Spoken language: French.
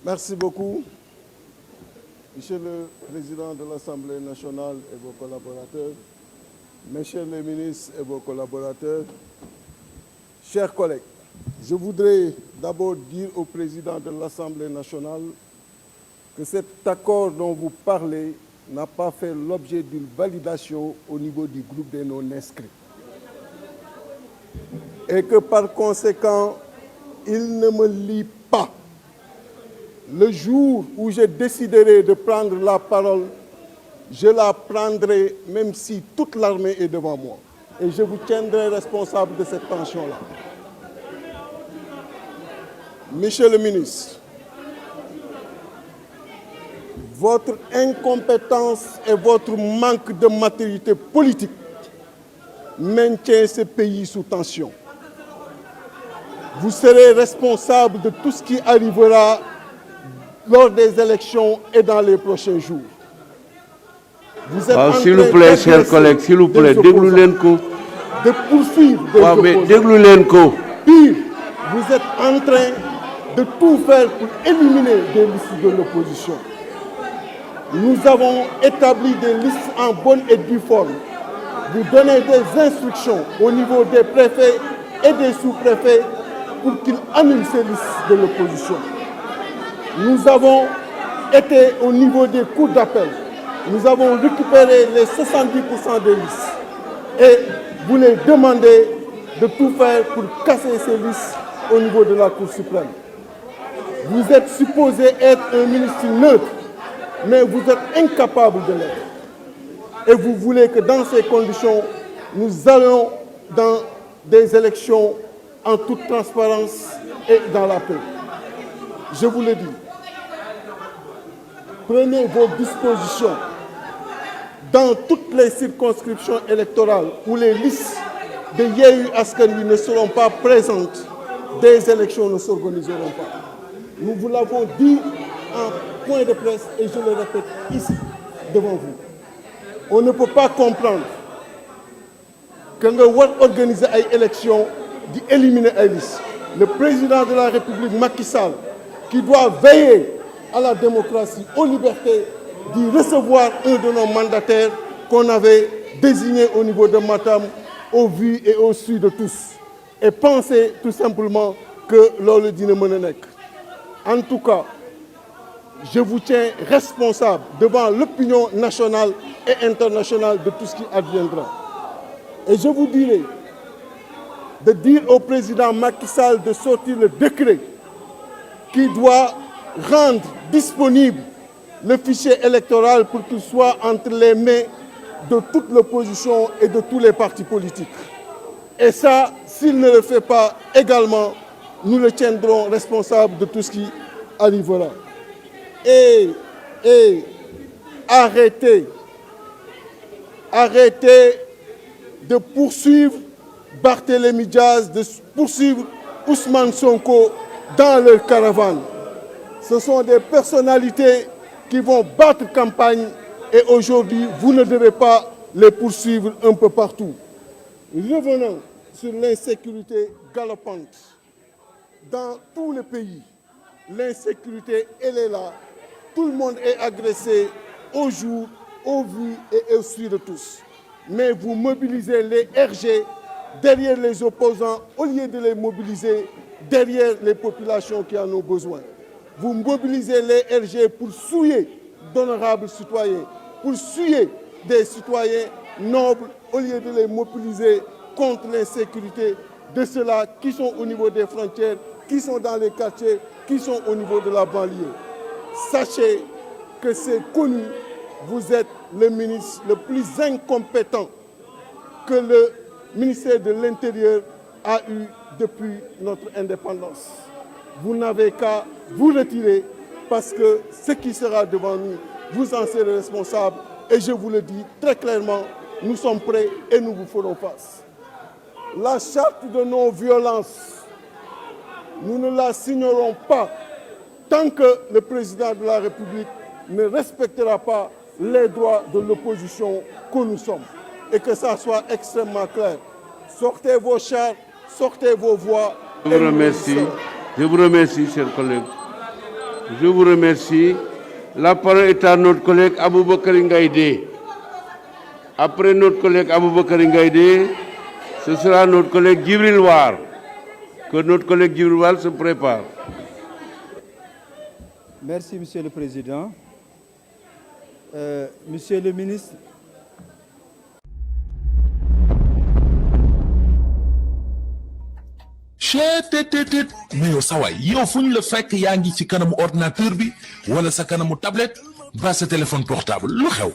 Merci beaucoup, Monsieur le Président de l'Assemblée nationale et vos collaborateurs, Messieurs les ministres et vos collaborateurs, chers collègues, je voudrais d'abord dire au Président de l'Assemblée nationale que cet accord dont vous parlez n'a pas fait l'objet d'une validation au niveau du groupe des non-inscrits. Et que par conséquent, il ne me lie pas. Le jour où je déciderai de prendre la parole, je la prendrai même si toute l'armée est devant moi. Et je vous tiendrai responsable de cette tension-là. Monsieur le ministre, votre incompétence et votre manque de maturité politique maintient ce pays sous tension. Vous serez responsable de tout ce qui arrivera lors des élections et dans les prochains jours. Vous êtes s'il vous plaît, chers collègues, s'il vous plaît, déglu leen ko. De poursuivre des opposants. Déglu leen ko. Pire, vous êtes en train de tout faire pour éliminer des listes de l'opposition. Nous avons établi des listes en bonne et due forme. Vous donnez des instructions au niveau des préfets et des sous-préfets pour qu'ils annulent ces listes de l'opposition. Nous avons été au niveau des cours d'appel. Nous avons récupéré les 70% des listes. Et vous les demandez de tout faire pour casser ces listes au niveau de la Cour suprême. Vous êtes supposé être un ministre neutre, mais vous êtes incapable de l'être. Et vous voulez que dans ces conditions, nous allions dans des élections en toute transparence et dans la paix. Je vous le dis, prenez vos dispositions dans toutes les circonscriptions électorales où les listes de Yewwi Askan Wi ne seront pas présentes, des élections ne s'organiseront pas. Nous vous l'avons dit en point de presse et je le répète ici, devant vous. On ne peut pas comprendre que nga war organiser ay élections di éliminer ay listes. Le président de la République, Macky Sall, qui doit veiller à la démocratie, aux libertés, d'y recevoir un de nos mandataires qu'on avait désigné au niveau de Matam, au vu et au su de tous. Et penser tout simplement que loolu dina mën a nekk. En tout cas, je vous tiens responsable devant l'opinion nationale et internationale de tout ce qui adviendra. Et je vous dirai de dire au président Macky Sall de sortir le décret qui doit rendre disponible le fichier électoral pour qu'il soit entre les mains de toute l'opposition et de tous les partis politiques. Et ça, s'il ne le fait pas également, nous le tiendrons responsable de tout ce qui arrivera. Et arrêtez de poursuivre Barthélémy Diaz, de poursuivre Ousmane Sonko dans leur caravane. Ce sont des personnalités qui vont battre campagne et aujourd'hui, vous ne devez pas les poursuivre un peu partout. Revenons sur l'insécurité galopante. Dans tous les pays, l'insécurité, elle est là. Tout le monde est agressé au jour, au vu et au su de tous. Mais vous mobilisez les RG derrière les opposants au lieu de les mobiliser derrière les populations qui en ont besoin. Vous mobilisez les RG pour souiller d'honorables citoyens, pour souiller des citoyens nobles au lieu de les mobiliser contre l'insécurité de ceux-là qui sont au niveau des frontières, qui sont dans les quartiers, qui sont au niveau de la banlieue. Sachez que c'est connu, vous êtes le ministre le plus incompétent que le ministère de l'Intérieur a eu depuis notre indépendance. Vous n'avez qu'à vous retirer parce que ce qui sera devant nous, vous en serez responsable. Et je vous le dis très clairement, nous sommes prêts et nous vous ferons face. La charte de non-violence, nous ne la signerons pas tant que le président de la République ne respectera pas les droits de l'opposition que nous sommes. Et que ça soit extrêmement clair. Sortez vos chars, sortez vos voix. Je vous remercie, chers collègues. Je vous remercie. La parole est à notre collègue Aboubakar Ngaïdé. Après notre collègue Aboubakar Ngaïdé, ce sera notre collègue Djibril War. Que notre collègue Djibril War se prépare. Merci, Monsieur le Président. Monsieur le ministre. cheetetetet mais yow sawaay yow fu ñu la fekk yaa ngi ci kanamu ordinateur bi wala sa kanamu tablette ba sa téléphone portable lu xew